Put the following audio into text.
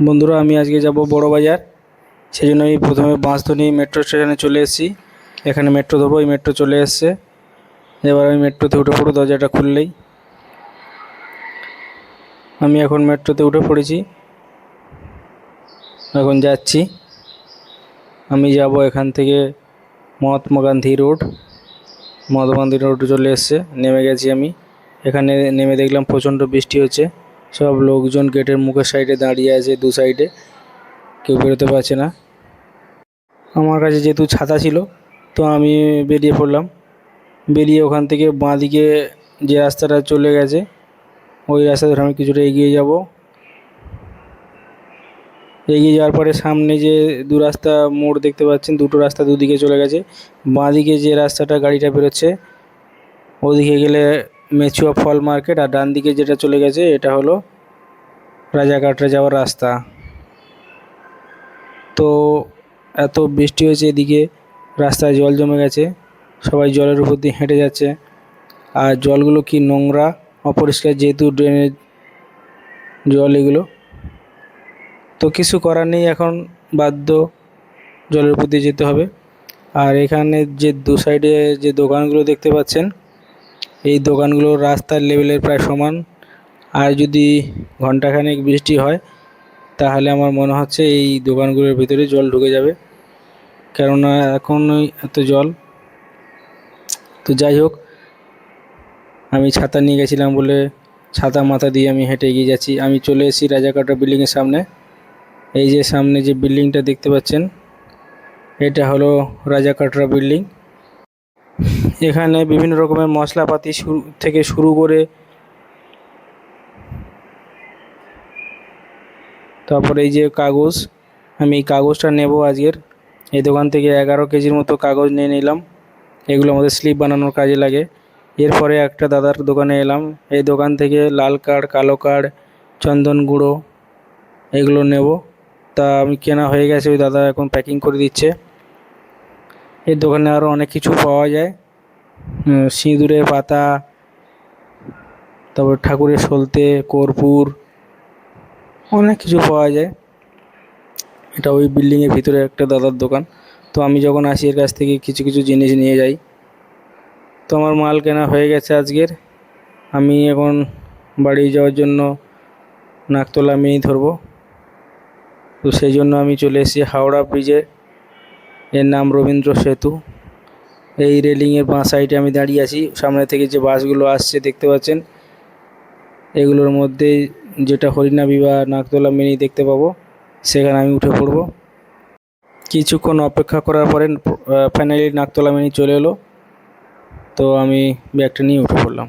বন্ধুরা, আমি আজকে যাব বড় বাজার। সেই জন্য আমি প্রথমে বাস ধরে মেট্রো স্টেশনে চলে এসেছি। এখানে মেট্রো ধরবো, এই মেট্রো চলে এসছে। এবার আমি মেট্রোতে উঠে পড়ব, দরজাটা খুললেই। আমি এখন মেট্রোতে উঠে পড়েছি, এখন যাচ্ছি। আমি যাব এখান থেকে মহাত্মা গান্ধী রোড। মহাত্মা গান্ধী রোডে চলে এসছে, নেমে গেছি আমি। এখানে নেমে দেখলাম প্রচণ্ড বৃষ্টি হচ্ছে। সব লোকজন গেটের মুখের সাইডে দাঁড়িয়ে আছে, দু সাইডে কেউ বেরোতে পারছে না। আমার কাছে যেহেতু ছাতা ছিল, তো আমি বেরিয়ে পড়লাম। বেরিয়ে ওখান থেকে বাঁদিকে যে রাস্তাটা চলে গেছে, ওই রাস্তা ধরে আমি কিছুটা এগিয়ে যাব। এগিয়ে যাওয়ার পরে সামনে যে দু রাস্তা মোড় দেখতে পাচ্ছেন, দুটো রাস্তা দুদিকে চলে গেছে। বাঁদিকে যে রাস্তাটা গাড়িটা বেরোচ্ছে, ওদিকে গেলে মেচুয়া ফল মার্কেট, আর ডান দিকে যেটা চলে গেছে এটা হলো রাজারহাটে যাওয়ার রাস্তা। তো এত বৃষ্টি হয়েছে, এদিকে রাস্তায় জল জমে গেছে, সবাই জলের উপর দিয়ে হেঁটে যাচ্ছে। আর জলগুলো কি নোংরা, অপরিষ্কার, যেহেতু ড্রেনের জল এগুলো। তো কিছু করার নেই, এখন বাধ্য জলের উপর দিয়ে যেতে হবে। আর এখানে যে দু সাইডে যে দোকানগুলো দেখতে পাচ্ছেন, এই দোকানগুলো রাস্তার লেভেলের প্রায় সমান। আর যদি ঘন্টাখানেক বৃষ্টি হয়, তাহলে আমার মনে হচ্ছে এই দোকানগুলোর ভিতরে জল ঢুকে যাবে, কেননা এখনই এত জল। তো যাই হোক, আমি ছাতা নিয়ে গেছিলাম বলে ছাতা মাথা দিয়ে আমি হেঁটে এগিয়ে যাচ্ছি। আমি চলে এসেছি রাজারহাট বিল্ডিংয়ের সামনে। এই যে সামনে যে বিল্ডিংটা দেখতে পাচ্ছেন, এটা হলো রাজারহাট বিল্ডিং। এখানে বিভিন্ন রকমের মশলাপাতি থেকে শুরু করে, তারপরে এই যে কাগজ, আমি এই কাগজটা নেব আজকের। এই দোকান থেকে 11 কেজির মতো কাগজ নিয়ে নিলাম। এগুলো আমাদের স্লিপ বানানোর কাজে লাগে। এরপরে একটা দাদার দোকানে এলাম। এই দোকান থেকে লাল কার্ড, কালো কার্ড, চন্দন গুঁড়ো এগুলো নেব। তা আমি কেনা হয়ে গেছে, ওই দাদা এখন প্যাকিং করে দিচ্ছে। এই দোকানে আরও অনেক কিছু পাওয়া যায়, সিঁদুরের পাতা, তারপর ঠাকুরের সলতে, কর্পূর, অনেক কিছু পাওয়া যায়। এটা ওই বিল্ডিংয়ের ভিতরে একটা দাদার দোকান। তো আমি যখন আসি এর কাছ থেকে কিছু কিছু জিনিস নিয়ে যাই। তো আমার মাল কেনা হয়ে গেছে আজকের। আমি এখন বাড়ি যাওয়ার জন্য নাকতলা মিনি ধরবো। তো সেই জন্য আমি চলে এসেছি হাওড়া ব্রিজে। এর নাম রবীন্দ্র সেতু। এই রেলিংয়ের বাঁ সাইডে আমি দাঁড়িয়ে আছি। সামনে থেকে যে বাসগুলো আসছে দেখতে পাচ্ছেন, এগুলোর মধ্যে যেটা হরিনাবি বা নাকতলা মিনি দেখতে পাবো, সেখানে আমি উঠে পড়ব। কিছুক্ষণ অপেক্ষা করার পরে ফাইনালি নাকতলা মিনি চলে এলো। তো আমি ব্যাগটা নিয়ে উঠে পড়লাম।